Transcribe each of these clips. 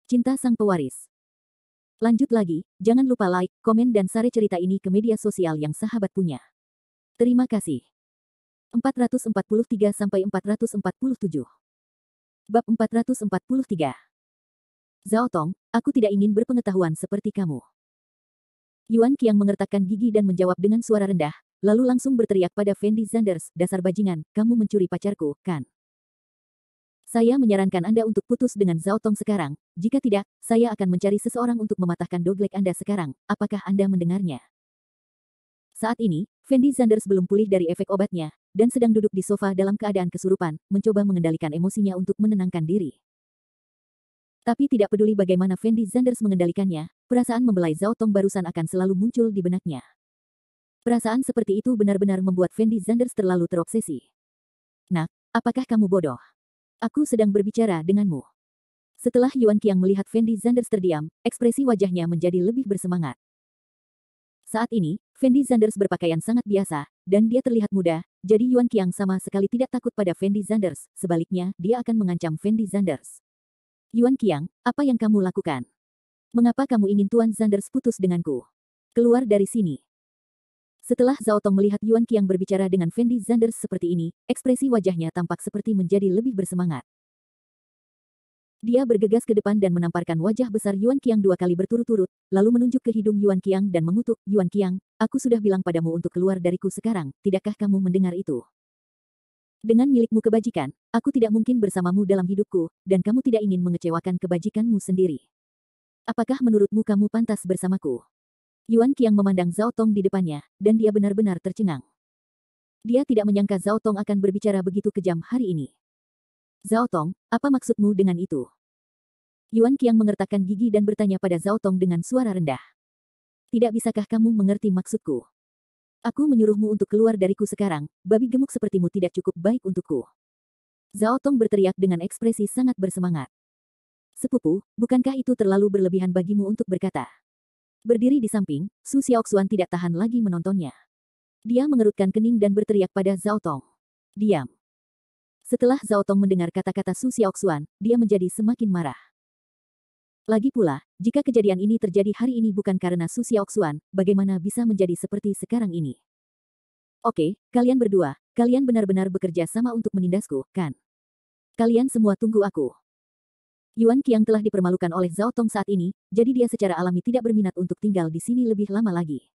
Cinta Sang Pewaris. Lanjut lagi, jangan lupa like, komen dan share cerita ini ke media sosial yang sahabat punya. Terima kasih. 443-447 Bab 443. Zhao Tong, aku tidak ingin berpengetahuan seperti kamu. Yuan Qiang mengertakkan gigi dan menjawab dengan suara rendah, lalu langsung berteriak pada Fendi Zanders, dasar bajingan, kamu mencuri pacarku, kan? Saya menyarankan Anda untuk putus dengan Zhao Tong sekarang, jika tidak, saya akan mencari seseorang untuk mematahkan doglek Anda sekarang, apakah Anda mendengarnya? Saat ini, Fendi Zanders belum pulih dari efek obatnya, dan sedang duduk di sofa dalam keadaan kesurupan, mencoba mengendalikan emosinya untuk menenangkan diri. Tapi tidak peduli bagaimana Fendi Zanders mengendalikannya, perasaan membelai Zhao Tong barusan akan selalu muncul di benaknya. Perasaan seperti itu benar-benar membuat Fendi Zanders terlalu terobsesi. Nak, apakah kamu bodoh? Aku sedang berbicara denganmu. Setelah Yuan Qiang melihat Fendi Zanders terdiam, ekspresi wajahnya menjadi lebih bersemangat. Saat ini, Fendi Zanders berpakaian sangat biasa, dan dia terlihat muda, jadi Yuan Qiang sama sekali tidak takut pada Fendi Zanders, sebaliknya, dia akan mengancam Fendi Zanders. Yuan Qiang, apa yang kamu lakukan? Mengapa kamu ingin Tuan Zanders putus denganku? Keluar dari sini. Setelah Zhao Tong melihat Yuan Qiang berbicara dengan Fendi Zanders seperti ini, ekspresi wajahnya tampak seperti menjadi lebih bersemangat. Dia bergegas ke depan dan menamparkan wajah besar Yuan Qiang 2 kali berturut-turut, lalu menunjuk ke hidung Yuan Qiang dan mengutuk, Yuan Qiang, aku sudah bilang padamu untuk keluar dariku sekarang, tidakkah kamu mendengar itu? Dengan milikmu kebajikan, aku tidak mungkin bersamamu dalam hidupku, dan kamu tidak ingin mengecewakan kebajikanmu sendiri. Apakah menurutmu kamu pantas bersamaku? Yuan Qiang memandang Zhao Tong di depannya, dan dia benar-benar tercengang. Dia tidak menyangka Zhao Tong akan berbicara begitu kejam hari ini. Zhao Tong, apa maksudmu dengan itu? Yuan Qiang mengertakkan gigi dan bertanya pada Zhao Tong dengan suara rendah. Tidak bisakah kamu mengerti maksudku? Aku menyuruhmu untuk keluar dariku sekarang, babi gemuk sepertimu tidak cukup baik untukku. Zhao Tong berteriak dengan ekspresi sangat bersemangat. Sepupu, bukankah itu terlalu berlebihan bagimu untuk berkata? Berdiri di samping, Su Xiaoxuan tidak tahan lagi menontonnya. Dia mengerutkan kening dan berteriak pada Zhao Tong. Diam. Setelah Zhao Tong mendengar kata-kata Su Xiaoxuan, dia menjadi semakin marah. Lagi pula, jika kejadian ini terjadi hari ini bukan karena Su Xiaoxuan, bagaimana bisa menjadi seperti sekarang ini? Oke, kalian berdua, kalian benar-benar bekerja sama untuk menindasku, kan? Kalian semua tunggu aku. Yuan Qiang telah dipermalukan oleh Zhao Tong saat ini, jadi dia secara alami tidak berminat untuk tinggal di sini lebih lama lagi.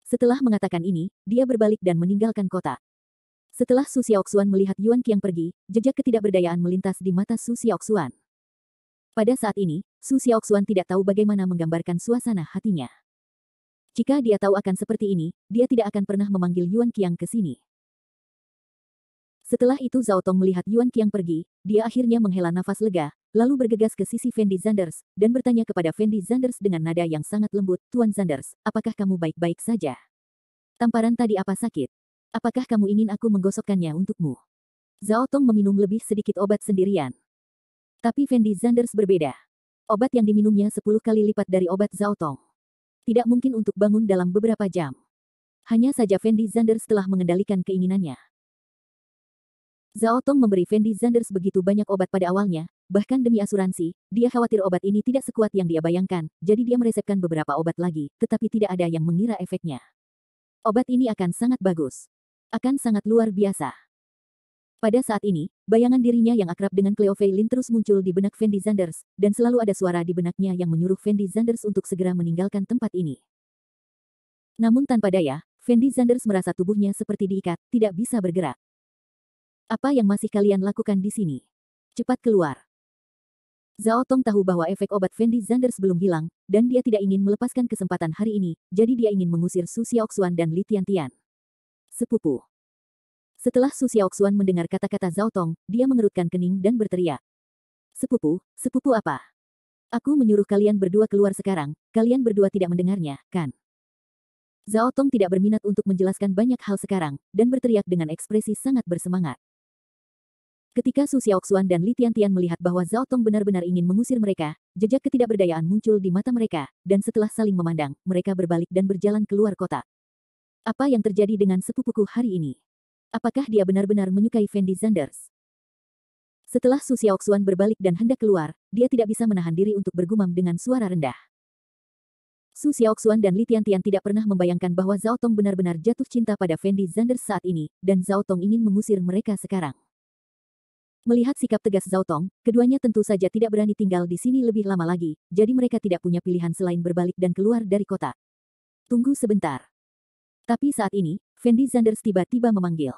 Setelah mengatakan ini, dia berbalik dan meninggalkan kota. Setelah Su Xiaoxuan melihat Yuan Qiang pergi, jejak ketidakberdayaan melintas di mata Su Xiaoxuan. Pada saat ini, Su Xiaoxuan tidak tahu bagaimana menggambarkan suasana hatinya. Jika dia tahu akan seperti ini, dia tidak akan pernah memanggil Yuan Qiang ke sini. Setelah itu Zhao Tong melihat Yuan Qiang pergi, dia akhirnya menghela nafas lega, lalu bergegas ke sisi Fendi Zanders, dan bertanya kepada Fendi Zanders dengan nada yang sangat lembut, Tuan Zanders, apakah kamu baik-baik saja? Tamparan tadi apa sakit? Apakah kamu ingin aku menggosokkannya untukmu? Zhao Tong meminum lebih sedikit obat sendirian. Tapi Fendi Zanders berbeda. Obat yang diminumnya 10 kali lipat dari obat Zhao Tong. Tidak mungkin untuk bangun dalam beberapa jam. Hanya saja Fendi Zanders telah mengendalikan keinginannya. Zhao Tong memberi Fendi Zanders begitu banyak obat pada awalnya, bahkan demi asuransi, dia khawatir obat ini tidak sekuat yang dia bayangkan, jadi dia meresepkan beberapa obat lagi, tetapi tidak ada yang mengira efeknya. Obat ini akan sangat bagus. Akan sangat luar biasa. Pada saat ini, bayangan dirinya yang akrab dengan Cleo Fei Lin terus muncul di benak Fendi Zanders, dan selalu ada suara di benaknya yang menyuruh Fendi Zanders untuk segera meninggalkan tempat ini. Namun tanpa daya, Fendi Zanders merasa tubuhnya seperti diikat, tidak bisa bergerak. Apa yang masih kalian lakukan di sini? Cepat keluar. Zhao Tong tahu bahwa efek obat Fendi Zanders belum hilang, dan dia tidak ingin melepaskan kesempatan hari ini, jadi dia ingin mengusir Su Xiaoxuan dan Li Tiantian. Sepupu. Setelah Su Xiaoxuan mendengar kata-kata Zhao Tong, dia mengerutkan kening dan berteriak. Sepupu, sepupu apa? Aku menyuruh kalian berdua keluar sekarang, kalian berdua tidak mendengarnya, kan? Zhao Tong tidak berminat untuk menjelaskan banyak hal sekarang, dan berteriak dengan ekspresi sangat bersemangat. Ketika Su Xiaoxuan dan Li Tiantian melihat bahwa Zhao Tong benar-benar ingin mengusir mereka, jejak ketidakberdayaan muncul di mata mereka, dan setelah saling memandang, mereka berbalik dan berjalan keluar kota. Apa yang terjadi dengan sepupuku hari ini? Apakah dia benar-benar menyukai Fendi Zanders? Setelah Su Xiaoxuan berbalik dan hendak keluar, dia tidak bisa menahan diri untuk bergumam dengan suara rendah. Su Xiaoxuan dan Li Tiantian tidak pernah membayangkan bahwa Zhao Tong benar-benar jatuh cinta pada Fendi Zanders saat ini, dan Zhao Tong ingin mengusir mereka sekarang. Melihat sikap tegas Zhao Tong, keduanya tentu saja tidak berani tinggal di sini lebih lama lagi, jadi mereka tidak punya pilihan selain berbalik dan keluar dari kota. Tunggu sebentar. Tapi saat ini, Fendi Zanders tiba-tiba memanggil.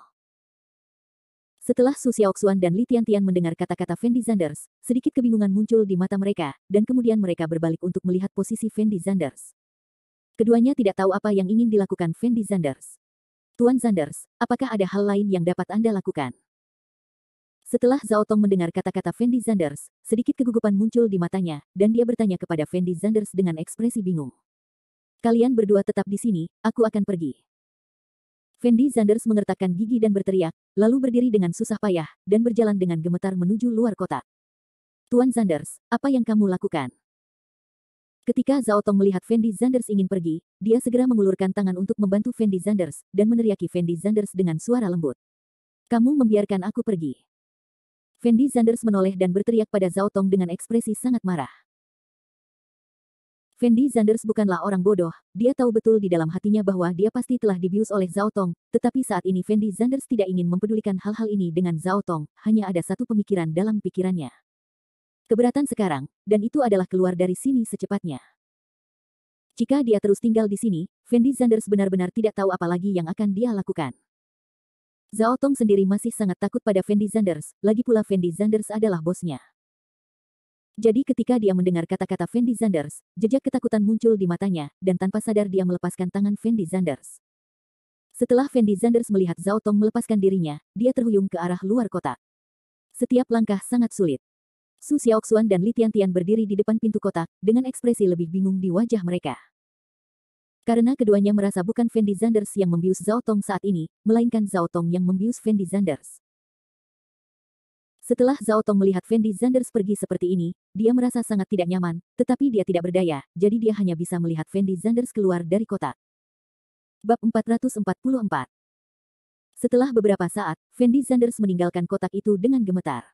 Setelah Su Xiaoxuan dan Li Tiantian mendengar kata-kata Fendi Zanders, sedikit kebingungan muncul di mata mereka, dan kemudian mereka berbalik untuk melihat posisi Fendi Zanders. Keduanya tidak tahu apa yang ingin dilakukan Fendi Zanders. Tuan Zanders, apakah ada hal lain yang dapat Anda lakukan? Setelah Zhao Tong mendengar kata-kata Fendi Zanders, sedikit kegugupan muncul di matanya, dan dia bertanya kepada Fendi Zanders dengan ekspresi bingung. Kalian berdua tetap di sini, aku akan pergi. Fendi Zanders mengertakkan gigi dan berteriak, lalu berdiri dengan susah payah, dan berjalan dengan gemetar menuju luar kota. Tuan Zanders, apa yang kamu lakukan? Ketika Zhao Tong melihat Fendi Zanders ingin pergi, dia segera mengulurkan tangan untuk membantu Fendi Zanders, dan meneriaki Fendi Zanders dengan suara lembut. Kamu membiarkan aku pergi. Fendi Zanders menoleh dan berteriak pada Zhao Tong dengan ekspresi sangat marah. Fendi Zanders bukanlah orang bodoh, dia tahu betul di dalam hatinya bahwa dia pasti telah dibius oleh Zhao Tong, tetapi saat ini Fendi Zanders tidak ingin mempedulikan hal-hal ini dengan Zhao Tong, hanya ada satu pemikiran dalam pikirannya. Keberatan sekarang, dan itu adalah keluar dari sini secepatnya. Jika dia terus tinggal di sini, Fendi Zanders benar-benar tidak tahu apa lagi yang akan dia lakukan. Zhao Tong sendiri masih sangat takut pada Fendi Zanders, lagi pula Fendi Zanders adalah bosnya. Jadi ketika dia mendengar kata-kata Fendi Zanders, jejak ketakutan muncul di matanya, dan tanpa sadar dia melepaskan tangan Fendi Zanders. Setelah Fendi Zanders melihat Zhao Tong melepaskan dirinya, dia terhuyung ke arah luar kota. Setiap langkah sangat sulit. Su Xiaoxuan dan Li Tiantian berdiri di depan pintu kotak, dengan ekspresi lebih bingung di wajah mereka. Karena keduanya merasa bukan Fendi Zanders yang membius Zhao Tong saat ini, melainkan Zhao Tong yang membius Fendi Zanders. Setelah Zhao Tong melihat Fendi Zanders pergi seperti ini, dia merasa sangat tidak nyaman, tetapi dia tidak berdaya, jadi dia hanya bisa melihat Fendi Zanders keluar dari kotak. Bab 444. Setelah beberapa saat, Fendi Zanders meninggalkan kotak itu dengan gemetar.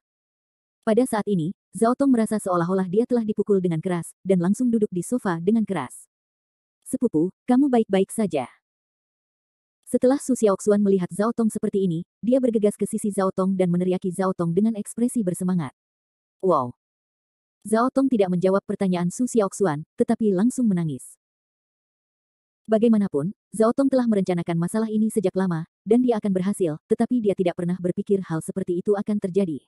Pada saat ini, Zhao Tong merasa seolah-olah dia telah dipukul dengan keras, dan langsung duduk di sofa dengan keras. Sepupu, kamu baik-baik saja. Setelah Su Xiaoxuan melihat Zhao Tong seperti ini, dia bergegas ke sisi Zhao Tong dan meneriaki Zhao Tong dengan ekspresi bersemangat. Wow! Zhao Tong tidak menjawab pertanyaan Su Xiaoxuan, tetapi langsung menangis. Bagaimanapun, Zhao Tong telah merencanakan masalah ini sejak lama, dan dia akan berhasil, tetapi dia tidak pernah berpikir hal seperti itu akan terjadi.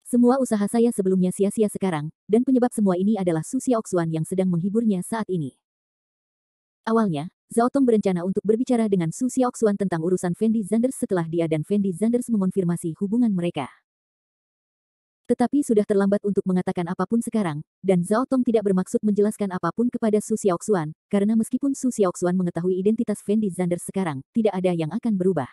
Semua usaha saya sebelumnya sia-sia sekarang, dan penyebab semua ini adalah Su Xiaoxuan yang sedang menghiburnya saat ini. Awalnya, Zhao Tong berencana untuk berbicara dengan Su Xiaoxuan tentang urusan Fendi Zanders setelah dia dan Fendi Zanders mengonfirmasi hubungan mereka. Tetapi sudah terlambat untuk mengatakan apapun sekarang, dan Zhao Tong tidak bermaksud menjelaskan apapun kepada Su Xiaoxuan, karena meskipun Su Xiaoxuan mengetahui identitas Fendi Zanders sekarang, tidak ada yang akan berubah.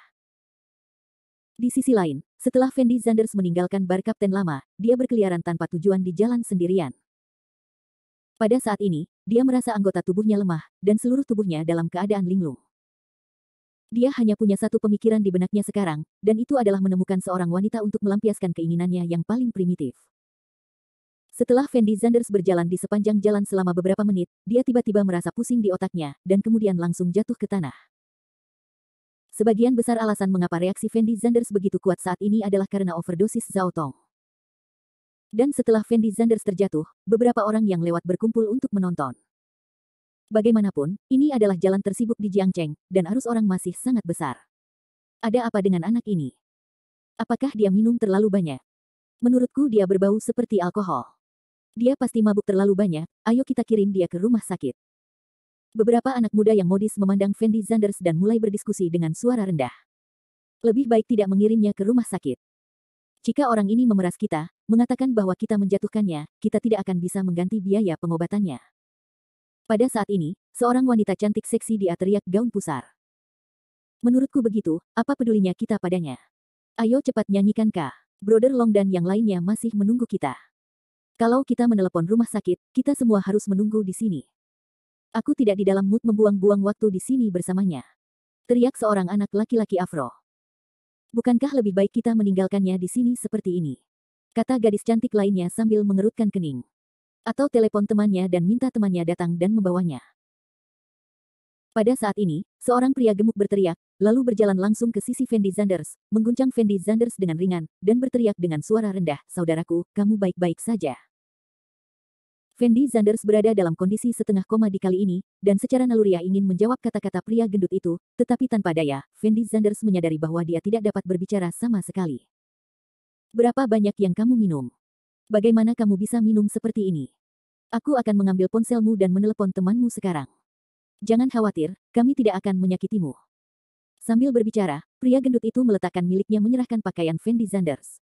Di sisi lain, setelah Fendi Zanders meninggalkan bar kapten lama, dia berkeliaran tanpa tujuan di jalan sendirian. Pada saat ini, dia merasa anggota tubuhnya lemah, dan seluruh tubuhnya dalam keadaan linglung. Dia hanya punya satu pemikiran di benaknya sekarang, dan itu adalah menemukan seorang wanita untuk melampiaskan keinginannya yang paling primitif. Setelah Fendi Zanders berjalan di sepanjang jalan selama beberapa menit, dia tiba-tiba merasa pusing di otaknya, dan kemudian langsung jatuh ke tanah. Sebagian besar alasan mengapa reaksi Fendi Zanders begitu kuat saat ini adalah karena overdosis Zhao Tong. Dan setelah Fendi Zanders terjatuh, beberapa orang yang lewat berkumpul untuk menonton. Bagaimanapun, ini adalah jalan tersibuk di Jiangcheng, dan arus orang masih sangat besar. Ada apa dengan anak ini? Apakah dia minum terlalu banyak? Menurutku dia berbau seperti alkohol. Dia pasti mabuk terlalu banyak, ayo kita kirim dia ke rumah sakit. Beberapa anak muda yang modis memandang Fendi Zanders dan mulai berdiskusi dengan suara rendah. Lebih baik tidak mengirimnya ke rumah sakit. Jika orang ini memeras kita, mengatakan bahwa kita menjatuhkannya, kita tidak akan bisa mengganti biaya pengobatannya. Pada saat ini, seorang wanita cantik seksi dia teriak gaun pusar. Menurutku begitu, apa pedulinya kita padanya? Ayo cepat nyanyikan Kak. Brother Long dan yang lainnya masih menunggu kita. Kalau kita menelepon rumah sakit, kita semua harus menunggu di sini. Aku tidak di dalam mood membuang-buang waktu di sini bersamanya. Teriak seorang anak laki-laki afro. Bukankah lebih baik kita meninggalkannya di sini seperti ini? kata gadis cantik lainnya sambil mengerutkan kening. Atau telepon temannya dan minta temannya datang dan membawanya. Pada saat ini, seorang pria gemuk berteriak, lalu berjalan langsung ke sisi Fendi Zanders, mengguncang Fendi Zanders dengan ringan, dan berteriak dengan suara rendah, "Saudaraku, kamu baik-baik saja?" Fendi Zanders berada dalam kondisi setengah koma di kali ini, dan secara naluriah ingin menjawab kata-kata pria gendut itu, tetapi tanpa daya, Fendi Zanders menyadari bahwa dia tidak dapat berbicara sama sekali. "Berapa banyak yang kamu minum? Bagaimana kamu bisa minum seperti ini? Aku akan mengambil ponselmu dan menelepon temanmu sekarang. Jangan khawatir, kami tidak akan menyakitimu." Sambil berbicara, pria gendut itu meletakkan miliknya menyerahkan pakaian Fendi Zanders.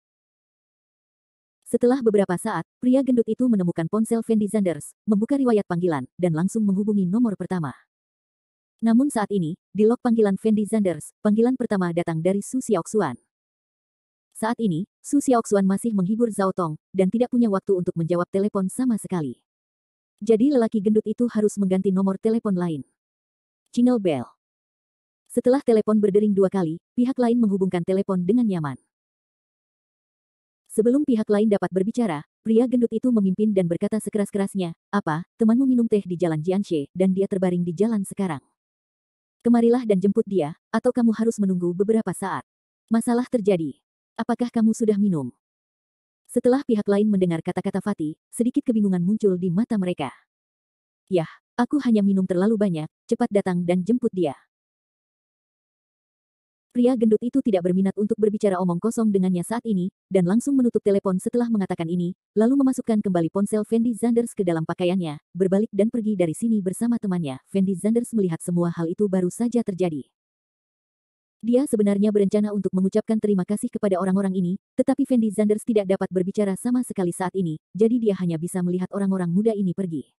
Setelah beberapa saat, pria gendut itu menemukan ponsel Fendi Zanders, membuka riwayat panggilan, dan langsung menghubungi nomor pertama. Namun saat ini, di log panggilan Fendi Zanders, panggilan pertama datang dari Su Xiaoxuan. Saat ini, Su Xiaoxuan masih menghibur Zhao Tong, dan tidak punya waktu untuk menjawab telepon sama sekali. Jadi lelaki gendut itu harus mengganti nomor telepon lain. Jingle bell. Setelah telepon berdering 2 kali, pihak lain menghubungkan telepon dengan nyaman. Sebelum pihak lain dapat berbicara, pria gendut itu memimpin dan berkata sekeras-kerasnya, "Apa, temanmu minum teh di Jalan Jianshe dan dia terbaring di jalan sekarang? Kemarilah dan jemput dia, atau kamu harus menunggu beberapa saat. Masalah terjadi. Apakah kamu sudah minum?" Setelah pihak lain mendengar kata-kata Fatih, sedikit kebingungan muncul di mata mereka. "Yah, aku hanya minum terlalu banyak, cepat datang dan jemput dia." Pria gendut itu tidak berminat untuk berbicara omong kosong dengannya saat ini, dan langsung menutup telepon setelah mengatakan ini, lalu memasukkan kembali ponsel Fendi Zanders ke dalam pakaiannya, berbalik dan pergi dari sini bersama temannya. Fendi Zanders melihat semua hal itu baru saja terjadi. Dia sebenarnya berencana untuk mengucapkan terima kasih kepada orang-orang ini, tetapi Fendi Zanders tidak dapat berbicara sama sekali saat ini, jadi dia hanya bisa melihat orang-orang muda ini pergi.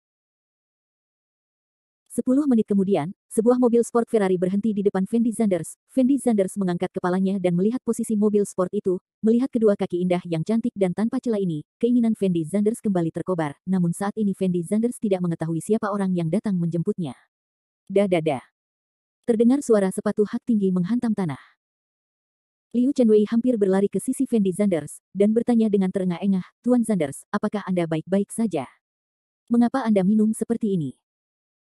10 menit kemudian, sebuah mobil sport Ferrari berhenti di depan Fendi Zanders. Fendi Zanders mengangkat kepalanya dan melihat posisi mobil sport itu, melihat kedua kaki indah yang cantik dan tanpa celah ini, keinginan Fendi Zanders kembali terkobar, namun saat ini Fendi Zanders tidak mengetahui siapa orang yang datang menjemputnya. Dadada. Terdengar suara sepatu hak tinggi menghantam tanah. Liu Chenwei hampir berlari ke sisi Fendi Zanders, dan bertanya dengan terengah-engah, "Tuan Zanders, apakah Anda baik-baik saja? Mengapa Anda minum seperti ini?"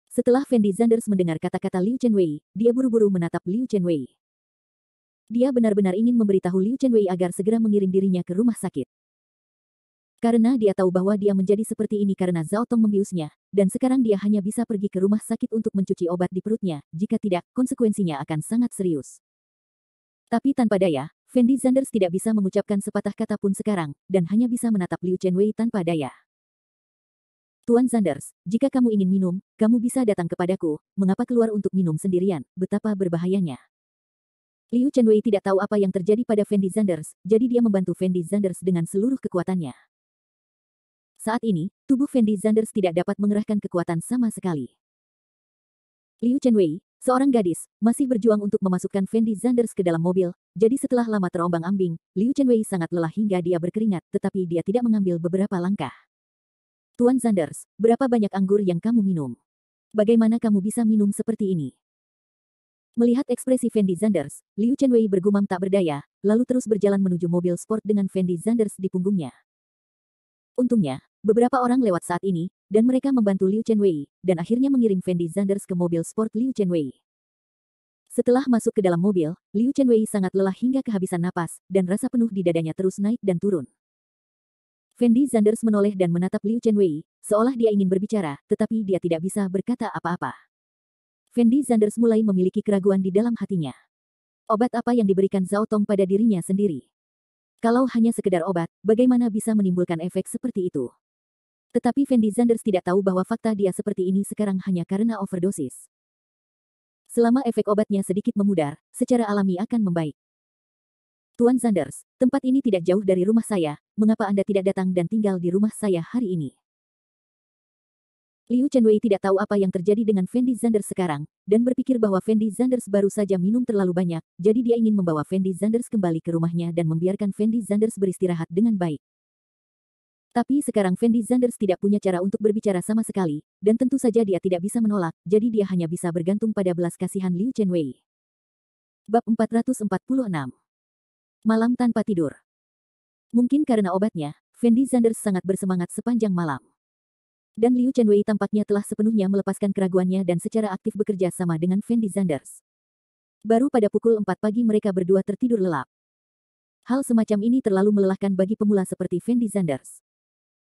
Setelah Fendi Zanders mendengar kata-kata Liu Chenwei, dia buru-buru menatap Liu Chenwei. Dia benar-benar ingin memberitahu Liu Chenwei agar segera mengirim dirinya ke rumah sakit. Karena dia tahu bahwa dia menjadi seperti ini karena Zhao Tong membiusnya, dan sekarang dia hanya bisa pergi ke rumah sakit untuk mencuci obat di perutnya, jika tidak, konsekuensinya akan sangat serius. Tapi tanpa daya, Fendi Zanders tidak bisa mengucapkan sepatah kata pun sekarang, dan hanya bisa menatap Liu Chenwei tanpa daya. "Tuan Zanders, jika kamu ingin minum, kamu bisa datang kepadaku, mengapa keluar untuk minum sendirian, betapa berbahayanya." Liu Chenwei tidak tahu apa yang terjadi pada Fendi Zanders, jadi dia membantu Fendi Zanders dengan seluruh kekuatannya. Saat ini, tubuh Fendi Zanders tidak dapat mengerahkan kekuatan sama sekali. Liu Chenwei, seorang gadis, masih berjuang untuk memasukkan Fendi Zanders ke dalam mobil, jadi setelah lama terombang-ambing, Liu Chenwei sangat lelah hingga dia berkeringat, tetapi dia tidak mengambil beberapa langkah. "Tuan Zanders, berapa banyak anggur yang kamu minum? Bagaimana kamu bisa minum seperti ini?" Melihat ekspresi Fendi Zanders, Liu Chenwei bergumam tak berdaya, lalu terus berjalan menuju mobil sport dengan Fendi Zanders di punggungnya. Untungnya, beberapa orang lewat saat ini, dan mereka membantu Liu Chenwei, dan akhirnya mengirim Fendi Zanders ke mobil sport Liu Chenwei. Setelah masuk ke dalam mobil, Liu Chenwei sangat lelah hingga kehabisan napas, dan rasa penuh di dadanya terus naik dan turun. Fendi Zanders menoleh dan menatap Liu Chenwei, seolah dia ingin berbicara, tetapi dia tidak bisa berkata apa-apa. Fendi Zanders mulai memiliki keraguan di dalam hatinya. Obat apa yang diberikan Zhao Tong pada dirinya sendiri? Kalau hanya sekedar obat, bagaimana bisa menimbulkan efek seperti itu? Tetapi Fendi Zanders tidak tahu bahwa fakta dia seperti ini sekarang hanya karena overdosis. Selama efek obatnya sedikit memudar, secara alami akan membaik. "Tuan Zanders, tempat ini tidak jauh dari rumah saya, mengapa Anda tidak datang dan tinggal di rumah saya hari ini?" Liu Chenwei tidak tahu apa yang terjadi dengan Fendi Zanders sekarang, dan berpikir bahwa Fendi Zanders baru saja minum terlalu banyak, jadi dia ingin membawa Fendi Zanders kembali ke rumahnya dan membiarkan Fendi Zanders beristirahat dengan baik. Tapi sekarang Fendi Zanders tidak punya cara untuk berbicara sama sekali, dan tentu saja dia tidak bisa menolak, jadi dia hanya bisa bergantung pada belas kasihan Liu Chenwei. Bab 446. Malam tanpa tidur. Mungkin karena obatnya, Fendi Zanders sangat bersemangat sepanjang malam. Dan Liu Chenwei tampaknya telah sepenuhnya melepaskan keraguannya dan secara aktif bekerja sama dengan Fendi Zanders. Baru pada pukul 4 pagi mereka berdua tertidur lelap. Hal semacam ini terlalu melelahkan bagi pemula seperti Fendi Zanders.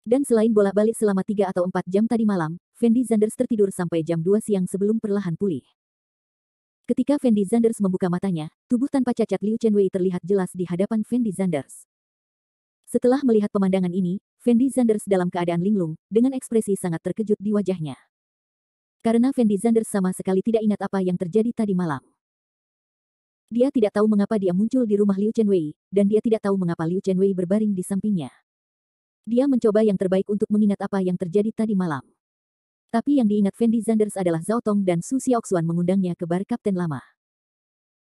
Dan selain bolak-balik selama 3 atau 4 jam tadi malam, Fendi Zanders tertidur sampai jam 2 siang sebelum perlahan pulih. Ketika Fendi Zanders membuka matanya, tubuh tanpa cacat Liu Chenwei terlihat jelas di hadapan Fendi Zanders. Setelah melihat pemandangan ini, Fendi Zanders dalam keadaan linglung, dengan ekspresi sangat terkejut di wajahnya. Karena Fendi Zanders sama sekali tidak ingat apa yang terjadi tadi malam. Dia tidak tahu mengapa dia muncul di rumah Liu Chenwei, dan dia tidak tahu mengapa Liu Chenwei berbaring di sampingnya. Dia mencoba yang terbaik untuk mengingat apa yang terjadi tadi malam. Tapi yang diingat Fendi Zanders adalah Zhao Tong dan Su Xiaoxuan mengundangnya ke bar Kapten Lama.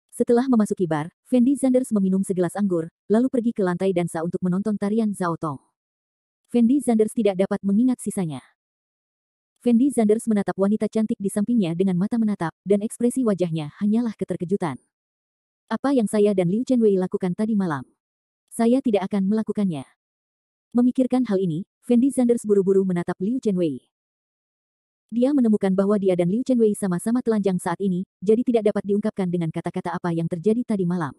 Setelah memasuki bar, Fendi Zanders meminum segelas anggur, lalu pergi ke lantai dansa untuk menonton tarian Zhao Tong. Fendi Zanders tidak dapat mengingat sisanya. Fendi Zanders menatap wanita cantik di sampingnya dengan mata menatap, dan ekspresi wajahnya hanyalah keterkejutan. Apa yang saya dan Liu Chenwei lakukan tadi malam? Saya tidak akan melakukannya. Memikirkan hal ini, Fendi Zanders buru-buru menatap Liu Chenwei. Dia menemukan bahwa dia dan Liu Chenwei sama-sama telanjang saat ini, jadi tidak dapat diungkapkan dengan kata-kata apa yang terjadi tadi malam.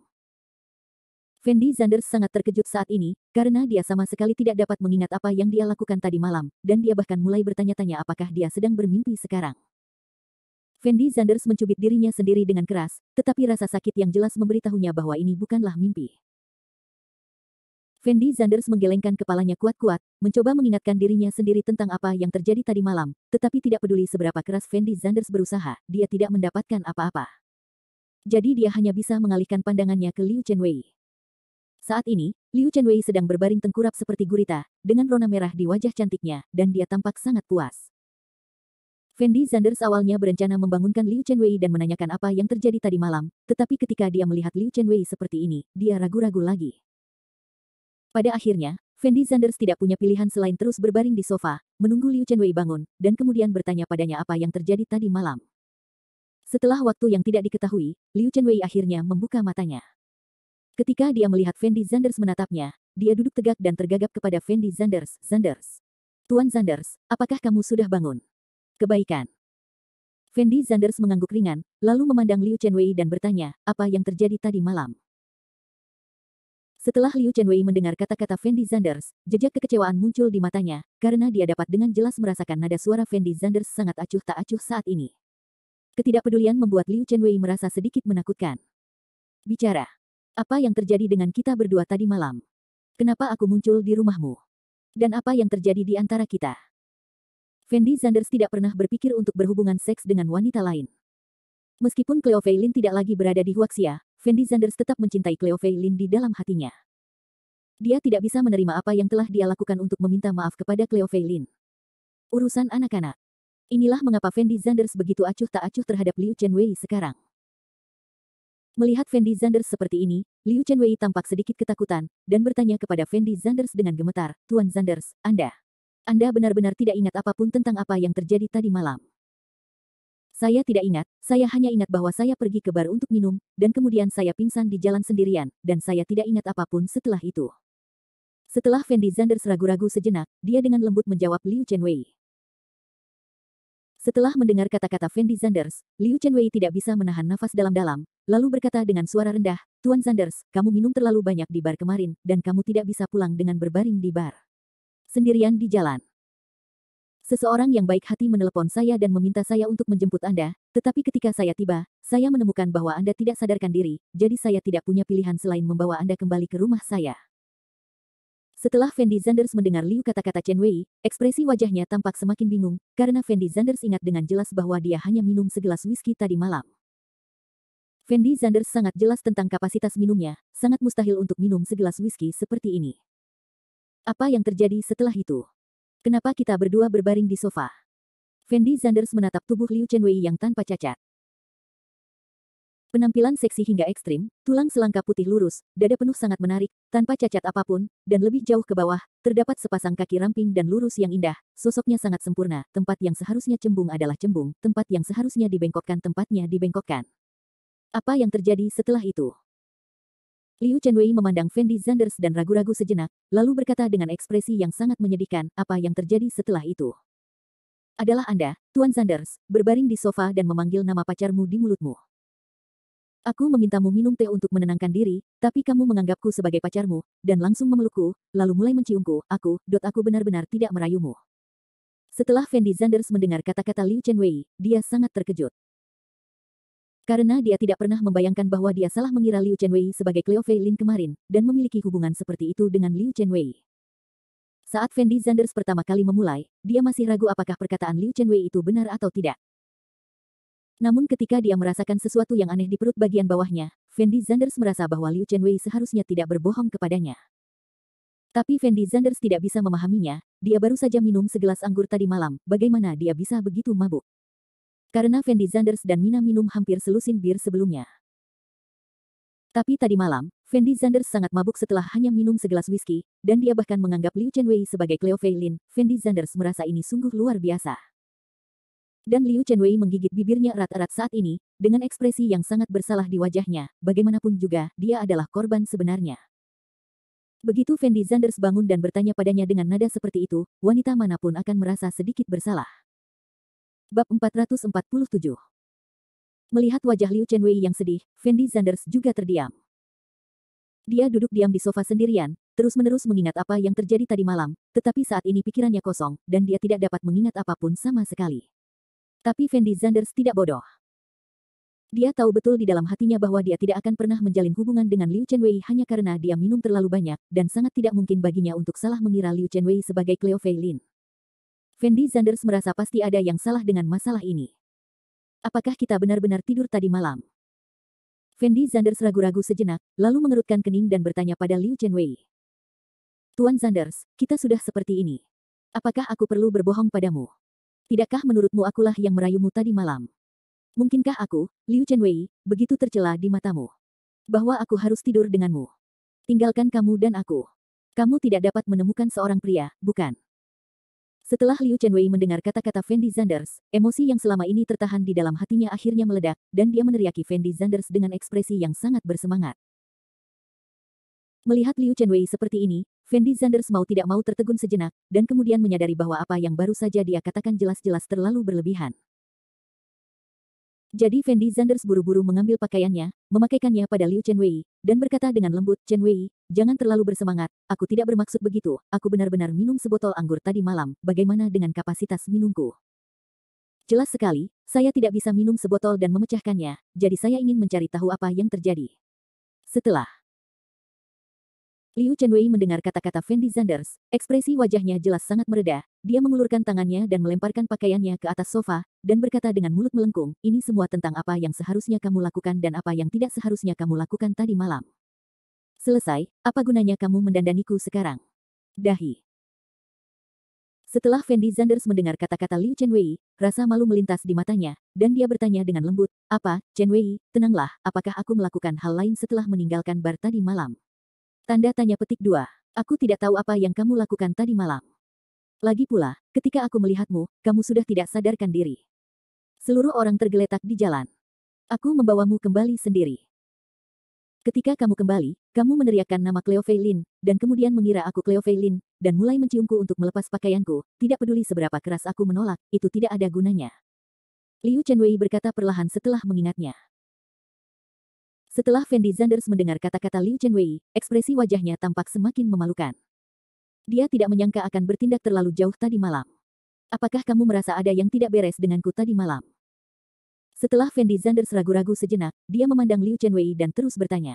Fendi Zanders sangat terkejut saat ini, karena dia sama sekali tidak dapat mengingat apa yang dia lakukan tadi malam, dan dia bahkan mulai bertanya-tanya apakah dia sedang bermimpi sekarang. Fendi Zanders mencubit dirinya sendiri dengan keras, tetapi rasa sakit yang jelas memberitahunya bahwa ini bukanlah mimpi. Fendi Zanders menggelengkan kepalanya kuat-kuat, mencoba mengingatkan dirinya sendiri tentang apa yang terjadi tadi malam, tetapi tidak peduli seberapa keras Fendi Zanders berusaha, dia tidak mendapatkan apa-apa. Jadi dia hanya bisa mengalihkan pandangannya ke Liu Chenwei. Saat ini, Liu Chenwei sedang berbaring tengkurap seperti gurita, dengan rona merah di wajah cantiknya, dan dia tampak sangat puas. Fendi Zanders awalnya berencana membangunkan Liu Chenwei dan menanyakan apa yang terjadi tadi malam, tetapi ketika dia melihat Liu Chenwei seperti ini, dia ragu-ragu lagi. Pada akhirnya, Fendi Zanders tidak punya pilihan selain terus berbaring di sofa, menunggu Liu Chenwei bangun, dan kemudian bertanya padanya apa yang terjadi tadi malam. Setelah waktu yang tidak diketahui, Liu Chenwei akhirnya membuka matanya. Ketika dia melihat Fendi Zanders menatapnya, dia duduk tegak dan tergagap kepada Fendi Zanders. Zanders. Tuan Zanders, apakah kamu sudah bangun? Kebaikan. Fendi Zanders mengangguk ringan, lalu memandang Liu Chenwei dan bertanya, apa yang terjadi tadi malam? Setelah Liu Chenwei mendengar kata-kata Fendi Zanders, jejak kekecewaan muncul di matanya, karena dia dapat dengan jelas merasakan nada suara Fendi Zanders sangat acuh tak acuh saat ini. Ketidakpedulian membuat Liu Chenwei merasa sedikit menakutkan. Bicara. Apa yang terjadi dengan kita berdua tadi malam? Kenapa aku muncul di rumahmu? Dan apa yang terjadi di antara kita? Fendi Zanders tidak pernah berpikir untuk berhubungan seks dengan wanita lain. Meskipun Cleo Fei Lin tidak lagi berada di Huaxia, Fendi Zanders tetap mencintai Cleo Fei Lin di dalam hatinya. Dia tidak bisa menerima apa yang telah dia lakukan untuk meminta maaf kepada Cleo Fei Lin. Urusan anak-anak. Inilah mengapa Fendi Zanders begitu acuh tak acuh terhadap Liu Chenwei sekarang. Melihat Fendi Zanders seperti ini, Liu Chenwei tampak sedikit ketakutan, dan bertanya kepada Fendi Zanders dengan gemetar, Tuan Zanders, Anda benar-benar tidak ingat apapun tentang apa yang terjadi tadi malam. Saya tidak ingat, saya hanya ingat bahwa saya pergi ke bar untuk minum, dan kemudian saya pingsan di jalan sendirian, dan saya tidak ingat apapun setelah itu. Setelah Fendi Zanders ragu-ragu sejenak, dia dengan lembut menjawab Liu Chenwei. Setelah mendengar kata-kata Fendi Zanders, Liu Chenwei tidak bisa menahan nafas dalam-dalam, lalu berkata dengan suara rendah, Tuan Zanders, kamu minum terlalu banyak di bar kemarin, dan kamu tidak bisa pulang dengan berbaring di bar sendirian di jalan. Seseorang yang baik hati menelepon saya dan meminta saya untuk menjemput Anda, tetapi ketika saya tiba, saya menemukan bahwa Anda tidak sadarkan diri, jadi saya tidak punya pilihan selain membawa Anda kembali ke rumah saya. Setelah Fendi Zanders mendengar Liu kata-kata Chen Wei, ekspresi wajahnya tampak semakin bingung, karena Fendi Zanders ingat dengan jelas bahwa dia hanya minum segelas whisky tadi malam. Fendi Zanders sangat jelas tentang kapasitas minumnya, sangat mustahil untuk minum segelas whisky seperti ini. Apa yang terjadi setelah itu? Kenapa kita berdua berbaring di sofa? Fendi Zanders menatap tubuh Liu Chenwei yang tanpa cacat. Penampilan seksi hingga ekstrim, tulang selangka putih lurus, dada penuh sangat menarik, tanpa cacat apapun, dan lebih jauh ke bawah, terdapat sepasang kaki ramping dan lurus yang indah, sosoknya sangat sempurna, tempat yang seharusnya cembung adalah cembung, tempat yang seharusnya dibengkokkan tempatnya dibengkokkan. Apa yang terjadi setelah itu? Liu Chenwei memandang Fendi Zanders dan ragu-ragu sejenak, lalu berkata dengan ekspresi yang sangat menyedihkan, apa yang terjadi setelah itu? Adalah Anda, Tuan Zanders, berbaring di sofa dan memanggil nama pacarmu di mulutmu. Aku memintamu minum teh untuk menenangkan diri, tapi kamu menganggapku sebagai pacarmu, dan langsung memelukku, lalu mulai menciumku, aku benar-benar tidak merayumu. Setelah Fendi Zanders mendengar kata-kata Liu Chenwei, dia sangat terkejut. Karena dia tidak pernah membayangkan bahwa dia salah mengira Liu Chenwei sebagai Cleo Fei Lin kemarin, dan memiliki hubungan seperti itu dengan Liu Chenwei. Saat Fendi Zanders pertama kali memulai, dia masih ragu apakah perkataan Liu Chenwei itu benar atau tidak. Namun ketika dia merasakan sesuatu yang aneh di perut bagian bawahnya, Fendi Zanders merasa bahwa Liu Chenwei seharusnya tidak berbohong kepadanya. Tapi Fendi Zanders tidak bisa memahaminya, dia baru saja minum segelas anggur tadi malam, bagaimana dia bisa begitu mabuk? Karena Fendi Zanders dan Mina minum hampir selusin bir sebelumnya. Tapi tadi malam, Fendi Zanders sangat mabuk setelah hanya minum segelas whisky, dan dia bahkan menganggap Liu Chenwei sebagai Cleo Fei Lin. Fendi Zanders merasa ini sungguh luar biasa. Dan Liu Chenwei menggigit bibirnya erat-erat saat ini, dengan ekspresi yang sangat bersalah di wajahnya, bagaimanapun juga, dia adalah korban sebenarnya. Begitu Fendi Zanders bangun dan bertanya padanya dengan nada seperti itu, wanita manapun akan merasa sedikit bersalah. Bab 447. Melihat wajah Liu Chenwei yang sedih, Fendi Zanders juga terdiam. Dia duduk diam di sofa sendirian, terus-menerus mengingat apa yang terjadi tadi malam, tetapi saat ini pikirannya kosong, dan dia tidak dapat mengingat apapun sama sekali. Tapi Fendi Zanders tidak bodoh. Dia tahu betul di dalam hatinya bahwa dia tidak akan pernah menjalin hubungan dengan Liu Chenwei hanya karena dia minum terlalu banyak, dan sangat tidak mungkin baginya untuk salah mengira Liu Chenwei sebagai Cleo Fei Lin. Fendi Zanders merasa pasti ada yang salah dengan masalah ini. Apakah kita benar-benar tidur tadi malam? Fendi Zanders ragu-ragu sejenak, lalu mengerutkan kening dan bertanya pada Liu Chenwei. Tuan Zanders, kita sudah seperti ini. Apakah aku perlu berbohong padamu? Tidakkah menurutmu akulah yang merayumu tadi malam? Mungkinkah aku, Liu Chenwei, begitu tercela di matamu? Bahwa aku harus tidur denganmu? Tinggalkan kamu dan aku. Kamu tidak dapat menemukan seorang pria, bukan? Setelah Liu Chenwei mendengar kata-kata Fendi Zanders, emosi yang selama ini tertahan di dalam hatinya akhirnya meledak, dan dia meneriaki Fendi Zanders dengan ekspresi yang sangat bersemangat. Melihat Liu Chenwei seperti ini, Fendi Zanders mau tidak mau tertegun sejenak, dan kemudian menyadari bahwa apa yang baru saja dia katakan jelas-jelas terlalu berlebihan. Jadi Fendi Zanders buru-buru mengambil pakaiannya, memakaikannya pada Liu Chenwei, dan berkata dengan lembut, Chenwei, jangan terlalu bersemangat, aku tidak bermaksud begitu, aku benar-benar minum sebotol anggur tadi malam, bagaimana dengan kapasitas minumku? Jelas sekali, saya tidak bisa minum sebotol dan memecahkannya, jadi saya ingin mencari tahu apa yang terjadi. Setelah Liu Chenwei mendengar kata-kata Fendi Zanders, ekspresi wajahnya jelas sangat mereda, dia mengulurkan tangannya dan melemparkan pakaiannya ke atas sofa, dan berkata dengan mulut melengkung, ini semua tentang apa yang seharusnya kamu lakukan dan apa yang tidak seharusnya kamu lakukan tadi malam. Selesai, apa gunanya kamu mendandaniku sekarang? Dahi. Setelah Fendi Zanders mendengar kata-kata Liu Chenwei, rasa malu melintas di matanya, dan dia bertanya dengan lembut, apa, Chenwei, tenanglah, apakah aku melakukan hal lain setelah meninggalkan bar tadi malam? Tanda tanya petik 2. Aku tidak tahu apa yang kamu lakukan tadi malam. Lagi pula, ketika aku melihatmu, kamu sudah tidak sadarkan diri. Seluruh orang tergeletak di jalan. Aku membawamu kembali sendiri. Ketika kamu kembali, kamu meneriakkan nama Cleo Fei Lin, dan kemudian mengira aku Cleo Fei Lin, dan mulai menciumku untuk melepas pakaianku, tidak peduli seberapa keras aku menolak, itu tidak ada gunanya. Liu Chenwei berkata perlahan setelah mengingatnya. Setelah Fendi Zanders mendengar kata-kata Liu Chenwei, ekspresi wajahnya tampak semakin memalukan. Dia tidak menyangka akan bertindak terlalu jauh tadi malam. Apakah kamu merasa ada yang tidak beres denganku tadi malam? Setelah Fendi Zanders ragu-ragu sejenak, dia memandang Liu Chenwei dan terus bertanya.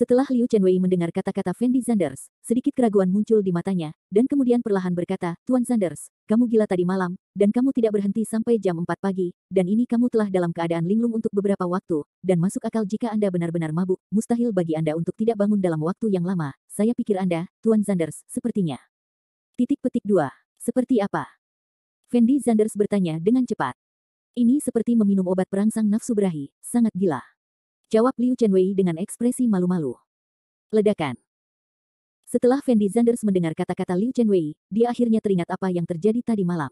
Setelah Liu Chenwei mendengar kata-kata Fendi Zanders, sedikit keraguan muncul di matanya, dan kemudian perlahan berkata, Tuan Zanders, kamu gila tadi malam, dan kamu tidak berhenti sampai jam 4 pagi, dan ini kamu telah dalam keadaan linglung untuk beberapa waktu, dan masuk akal jika Anda benar-benar mabuk, mustahil bagi Anda untuk tidak bangun dalam waktu yang lama, saya pikir Anda, Tuan Zanders, sepertinya. Titik petik 2. Seperti apa? Fendi Zanders bertanya dengan cepat. Ini seperti meminum obat perangsang nafsu berahi, sangat gila. Jawab Liu Chenwei dengan ekspresi malu-malu. Ledakan. Setelah Fendi Zanders mendengar kata-kata Liu Chenwei, dia akhirnya teringat apa yang terjadi tadi malam.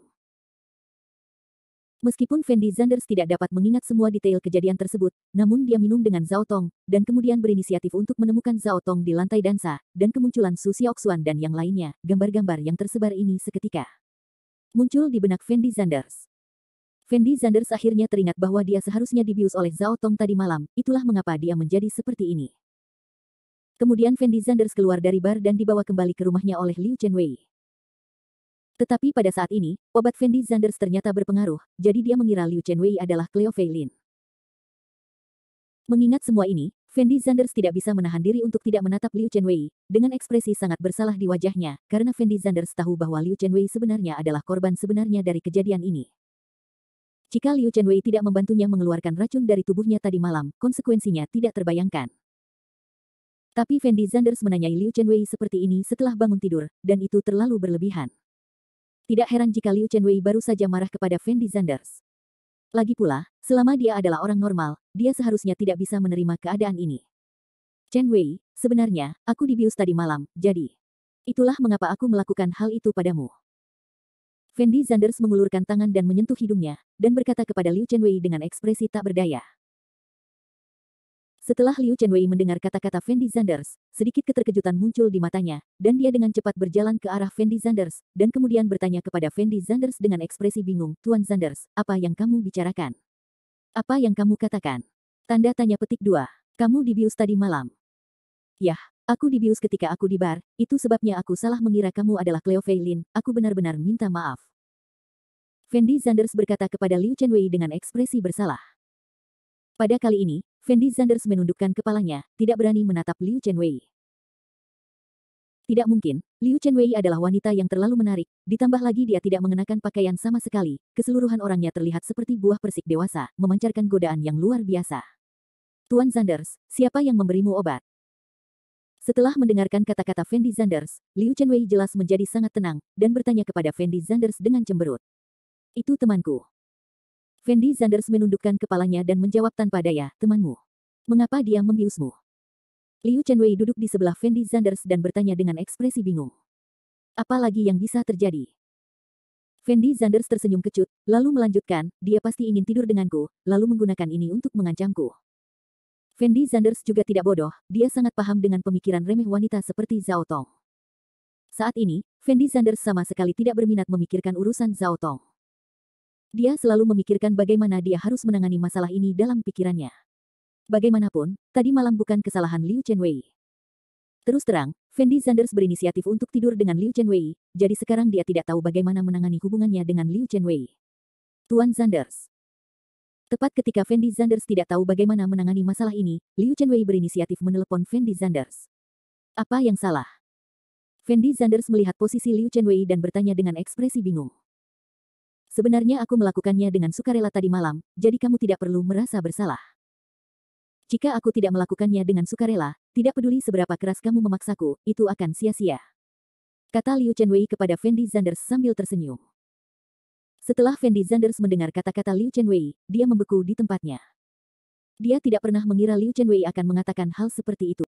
Meskipun Fendi Zanders tidak dapat mengingat semua detail kejadian tersebut, namun dia minum dengan Zhao Tong, dan kemudian berinisiatif untuk menemukan Zhao Tong di lantai dansa, dan kemunculan Su Xiaoxuan dan yang lainnya. Gambar-gambar yang tersebar ini seketika muncul di benak Fendi Zanders. Fendi Zanders akhirnya teringat bahwa dia seharusnya dibius oleh Zhao Tong tadi malam, itulah mengapa dia menjadi seperti ini. Kemudian Fendi Zanders keluar dari bar dan dibawa kembali ke rumahnya oleh Liu Chenwei. Tetapi pada saat ini, obat Fendi Zanders ternyata berpengaruh, jadi dia mengira Liu Chenwei adalah Cleo Feilin. Mengingat semua ini, Fendi Zanders tidak bisa menahan diri untuk tidak menatap Liu Chenwei, dengan ekspresi sangat bersalah di wajahnya, karena Fendi Zanders tahu bahwa Liu Chenwei sebenarnya adalah korban sebenarnya dari kejadian ini. Jika Liu Chenwei tidak membantunya mengeluarkan racun dari tubuhnya tadi malam, konsekuensinya tidak terbayangkan. Tapi Fendi Zanders menanyai Liu Chenwei seperti ini setelah bangun tidur, dan itu terlalu berlebihan. Tidak heran jika Liu Chenwei baru saja marah kepada Fendi Zanders. Lagi pula, selama dia adalah orang normal, dia seharusnya tidak bisa menerima keadaan ini. Chenwei, sebenarnya, aku dibius tadi malam, jadi itulah mengapa aku melakukan hal itu padamu. Fendi Zanders mengulurkan tangan dan menyentuh hidungnya, dan berkata kepada Liu Chenwei dengan ekspresi tak berdaya. Setelah Liu Chenwei mendengar kata-kata Fendi Zanders, sedikit keterkejutan muncul di matanya, dan dia dengan cepat berjalan ke arah Fendi Zanders, dan kemudian bertanya kepada Fendi Zanders dengan ekspresi bingung, Tuan Zanders, apa yang kamu bicarakan? Apa yang kamu katakan? Tanda tanya petik 2. Kamu dibius tadi malam. Yah, aku dibius ketika aku di bar, itu sebabnya aku salah mengira kamu adalah Cleo Feilin, aku benar-benar minta maaf. Fendi Zanders berkata kepada Liu Chenwei dengan ekspresi bersalah. Pada kali ini, Fendi Zanders menundukkan kepalanya, tidak berani menatap Liu Chenwei. Tidak mungkin, Liu Chenwei adalah wanita yang terlalu menarik, ditambah lagi dia tidak mengenakan pakaian sama sekali, keseluruhan orangnya terlihat seperti buah persik dewasa, memancarkan godaan yang luar biasa. Tuan Zanders, siapa yang memberimu obat? Setelah mendengarkan kata-kata Fendi Zanders, Liu Chenwei jelas menjadi sangat tenang, dan bertanya kepada Fendi Zanders dengan cemberut. Itu temanku. Fendi Zanders menundukkan kepalanya dan menjawab tanpa daya, temanmu. Mengapa dia membiusmu? Liu Chenwei duduk di sebelah Fendi Zanders dan bertanya dengan ekspresi bingung. Apa lagi yang bisa terjadi? Fendi Zanders tersenyum kecut, lalu melanjutkan, dia pasti ingin tidur denganku, lalu menggunakan ini untuk mengancamku. Fendi Zanders juga tidak bodoh, dia sangat paham dengan pemikiran remeh wanita seperti Zhao Tong. Saat ini, Fendi Zanders sama sekali tidak berminat memikirkan urusan Zhao Tong. Dia selalu memikirkan bagaimana dia harus menangani masalah ini dalam pikirannya. Bagaimanapun, tadi malam bukan kesalahan Liu Chenwei. Terus terang, Fendi Zanders berinisiatif untuk tidur dengan Liu Chenwei, jadi sekarang dia tidak tahu bagaimana menangani hubungannya dengan Liu Chenwei. Tuan Zanders. Tepat ketika Fendi Zanders tidak tahu bagaimana menangani masalah ini, Liu Chenwei berinisiatif menelepon Fendi Zanders. Apa yang salah? Fendi Zanders melihat posisi Liu Chenwei dan bertanya dengan ekspresi bingung. Sebenarnya aku melakukannya dengan sukarela tadi malam, jadi kamu tidak perlu merasa bersalah. Jika aku tidak melakukannya dengan sukarela, tidak peduli seberapa keras kamu memaksaku, itu akan sia-sia. Kata Liu Chenwei kepada Fendi Zanders sambil tersenyum. Setelah Fendi Zanders mendengar kata-kata Liu Chenwei, dia membeku di tempatnya. Dia tidak pernah mengira Liu Chenwei akan mengatakan hal seperti itu.